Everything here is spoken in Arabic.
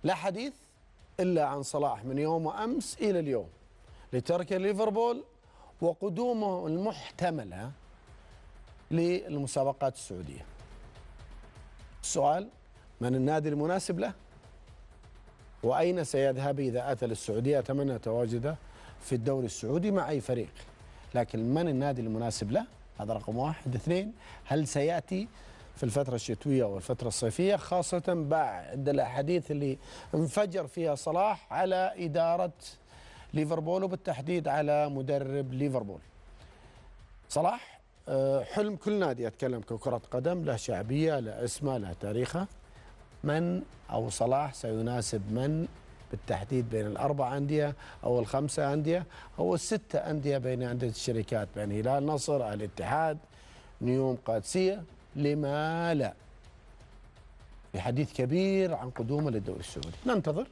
لا حديث إلا عن صلاح من يوم أمس إلى اليوم لترك ليفربول وقدومه المحتملة للمسابقات السعودية. السؤال: من النادي المناسب له؟ وأين سيذهب إذا أتى للسعودية؟ أتمنى تواجده في الدوري السعودي مع أي فريق، لكن من النادي المناسب له؟ هذا رقم واحد. اثنين: هل سيأتي في الفترة الشتوية والفترة الصيفية، خاصة بعد الأحاديث اللي انفجر فيها صلاح على إدارة ليفربول وبالتحديد على مدرب ليفربول. صلاح حلم كل نادي، أتكلم ككرة قدم، له شعبية، له اسمه، له تاريخه. من أو صلاح سيناسب من بالتحديد بين الأربع أندية أو الخمسة أندية أو الستة أندية بين أندية الشركات، بين هلال نصر، الاتحاد، نيوم، قادسية؟ لما لا؟ في حديث كبير عن قدومه للدوري السعودي. ننتظر.